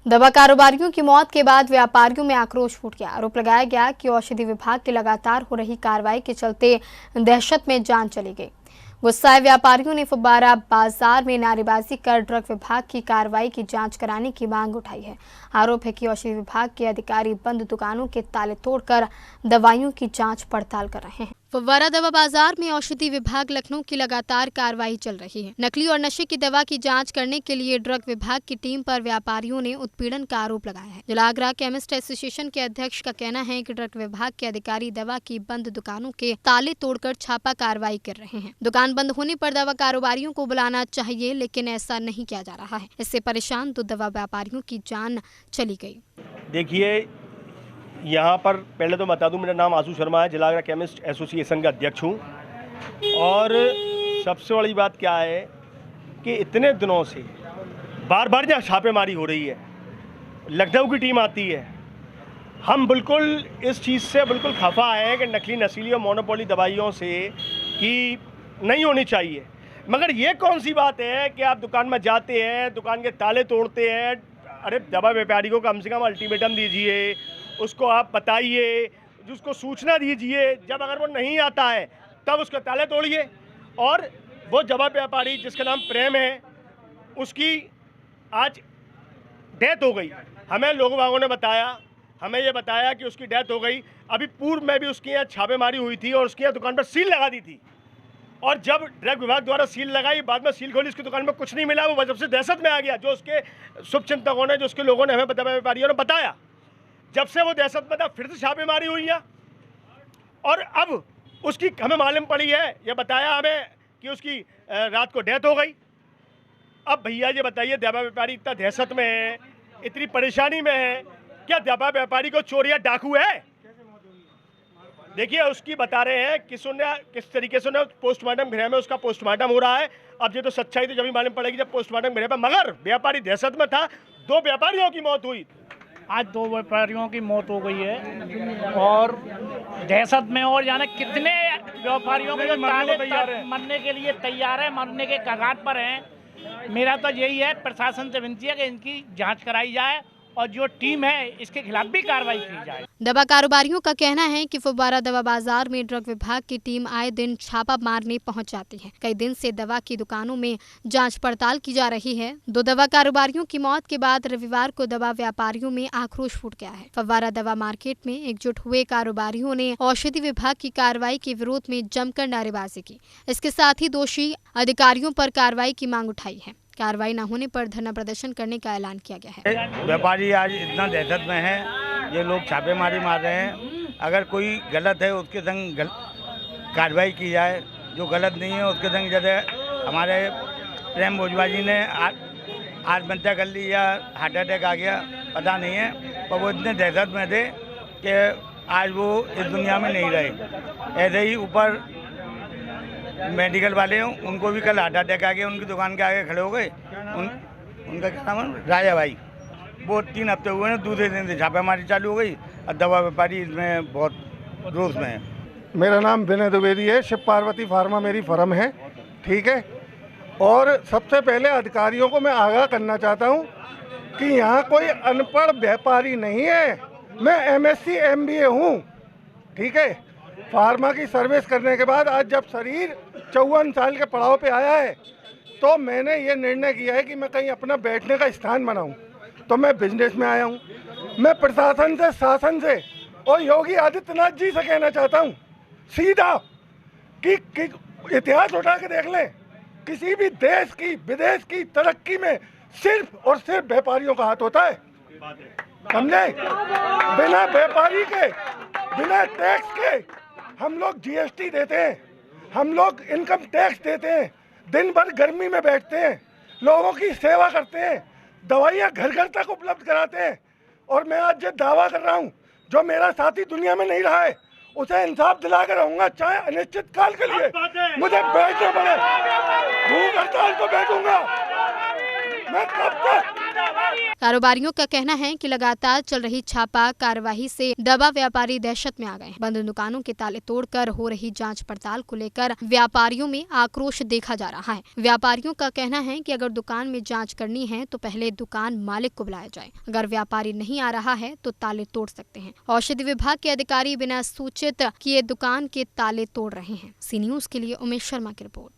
दवा कारोबारियों की मौत के बाद व्यापारियों में आक्रोश फूट गया। आरोप लगाया गया कि औषधि विभाग की लगातार हो रही कार्रवाई के चलते दहशत में जान चली गई। गुस्साए व्यापारियों ने फव्वारा बाजार में नारेबाजी कर ड्रग विभाग की कार्रवाई की जांच कराने की मांग उठाई है। आरोप है कि औषधि विभाग के अधिकारी बंद दुकानों के ताले तोड़कर दवाइयों की जांच पड़ताल कर रहे हैं। फव्वारा दवा बाजार में औषधि विभाग लखनऊ की लगातार कार्रवाई चल रही है। नकली और नशे की दवा की जांच करने के लिए ड्रग विभाग की टीम पर व्यापारियों ने उत्पीड़न का आरोप लगाया है। जिला केमिस्ट एसोसिएशन के अध्यक्ष का कहना है कि ड्रग विभाग के अधिकारी दवा की बंद दुकानों के ताले तोड़कर छापा कार्रवाई कर रहे हैं। दुकान बंद होने पर दवा कारोबारियों को बुलाना चाहिए, लेकिन ऐसा नहीं किया जा रहा है। इससे परेशान दो दवा व्यापारियों की जान चली गई। देखिए, यहाँ पर पहले तो बता दूं, मेरा नाम आशु शर्मा है, जिला केमिस्ट एसोसिएशन का अध्यक्ष हूँ। और सबसे बड़ी बात क्या है कि इतने दिनों से बार बार जहाँ छापेमारी हो रही है, लखनऊ की टीम आती है, हम बिल्कुल इस चीज़ से बिल्कुल खफा है कि नकली नशीली और मोनोपोली दवाइयों से कि नहीं होनी चाहिए। मगर ये कौन सी बात है कि आप दुकान में जाते हैं, दुकान के ताले तोड़ते हैं। अरे दवा व्यापारी को कम से कम अल्टीमेटम दीजिए, उसको आप बताइए, उसको सूचना दीजिए। जब अगर वो नहीं आता है तब उसके ताले तोड़िए। और वो दवा व्यापारी जिसका नाम प्रेम है, उसकी आज डेथ हो गई। हमें लोगों ने बताया, हमें ये बताया कि उसकी डेथ हो गई। अभी पूर्व में भी उसकी यहाँ छापेमारी हुई थी और उसकी यहाँ दुकान पर सील लगा दी थी। और जब ड्रग विभाग द्वारा सील लगाई, बाद में सील खोली, उसकी दुकान में कुछ नहीं मिला। वो जब से दहशत में आ गया। जो उसके शुभचिंतकों ने, जो उसके लोगों ने, हमें दवा व्यापारियों ने बताया, जब से वो दहशत में था, फिर से छापेमारी हुई है। और अब उसकी हमें मालूम पड़ी है, ये बताया हमें कि उसकी रात को डेथ हो गई। अब भैया ये बताइए, दवा व्यापारी इतना दहशत में है, इतनी परेशानी में है, क्या दवा व्यापारी को चोर या डाकू है? देखिए, उसकी बता रहे हैं किस तरीके से पोस्टमार्टम गृह में उसका पोस्टमार्टम हो रहा है। अब ये तो सच्चाई तो जब ही मालूम पड़ेगी जब पोस्टमार्टम गृह पर। मगर व्यापारी दहशत में था, 2 व्यापारियों की मौत हुई। आज 2 व्यापारियों की मौत हो गई है और दहशत में, और जाने कितने व्यापारियों के मरने के लिए तैयार है, मरने के कगार पर हैं। मेरा तो यही है, प्रशासन से विनती है कि इनकी जांच कराई जाए और जो टीम है इसके खिलाफ भी कार्रवाई की जाए। दवा कारोबारियों का कहना है कि फव्वारा दवा बाजार में ड्रग विभाग की टीम आए दिन छापा मारने पहुंच जाती है। कई दिन से दवा की दुकानों में जांच पड़ताल की जा रही है। 2 दवा कारोबारियों की मौत के बाद रविवार को दवा व्यापारियों में आक्रोश फूट गया है। फव्वारा दवा मार्केट में एकजुट हुए कारोबारियों ने औषधि विभाग की कार्रवाई के विरोध में जमकर नारेबाजी की। इसके साथ ही दोषी अधिकारियों पर कार्रवाई की मांग उठाई है। कार्रवाई न होने पर धरना प्रदर्शन करने का ऐलान किया गया है। व्यापारी आज इतना दहशत में है, ये लोग छापेमारी मार रहे हैं। अगर कोई गलत है उसके संग कार्रवाई की जाए, जो गलत नहीं है उसके संग। जैसे हमारे प्रेम भोजवा जी ने आत्महत्या कर ली या हार्ट अटैक आ गया, पता नहीं है, पर वो इतने दहशत में थे कि आज वो इस दुनिया में नहीं रहे। ऐसे ही ऊपर मेडिकल वाले हों, उनको भी कल हार्ट अटैक आ गया, उनकी दुकान के आगे खड़े हो गए। उनका क्या नाम है, राजा भाई, वो 3 हफ्ते हुए हैं, दूसरे दिन से छापेमारी चालू हो गई। और दवा व्यापारी इसमें बहुत रोष में है। मेरा नाम विनय द्विवेदी है, शिव पार्वती फार्मा मेरी फर्म है, ठीक है। और सबसे पहले अधिकारियों को मैं आगाह करना चाहता हूँ कि यहाँ कोई अनपढ़ व्यापारी नहीं है। मैं MSc MBA हूँ, ठीक है। फार्मा की सर्विस करने के बाद आज जब शरीर 54 साल के पड़ाव पे आया है, तो मैंने ये निर्णय किया है कि मैं कहीं अपना बैठने का स्थान बनाऊं। तो मैं बिजनेस में आया हूं। मैं प्रशासन से, शासन से और योगी आदित्यनाथ जी से कहना चाहता हूं सीधा कि इतिहास उठा के देख लें, किसी भी देश की, विदेश की तरक्की में सिर्फ और सिर्फ व्यापारियों का हाथ होता है, समझे। बिना व्यापारी के, बिना टैक्स के हम लोग GST देते हैं, हम लोग इनकम टैक्स देते हैं, दिन भर गर्मी में बैठते हैं, लोगों की सेवा करते हैं, दवाइयाँ घर घर तक उपलब्ध कराते हैं। और मैं आज जो दावा कर रहा हूँ, जो मेरा साथी दुनिया में नहीं रहा है, उसे इंसाफ दिला कर रहूँगा, चाहे अनिश्चित काल के लिए मुझे बैठना पड़े। भूख हड़ताल को बैठूंगा मैं कब तक। कारोबारियों का कहना है कि लगातार चल रही छापा कार्रवाई से दवा व्यापारी दहशत में आ गए हैं। बंद दुकानों के ताले तोड़कर हो रही जांच पड़ताल को लेकर व्यापारियों में आक्रोश देखा जा रहा है। व्यापारियों का कहना है कि अगर दुकान में जांच करनी है तो पहले दुकान मालिक को बुलाया जाए। अगर व्यापारी नहीं आ रहा है तो ताले तोड़ सकते हैं। औषधि विभाग के अधिकारी बिना सूचित किए दुकान के ताले तोड़ रहे हैं। सी न्यूज़ के लिए उमेश शर्मा की रिपोर्ट।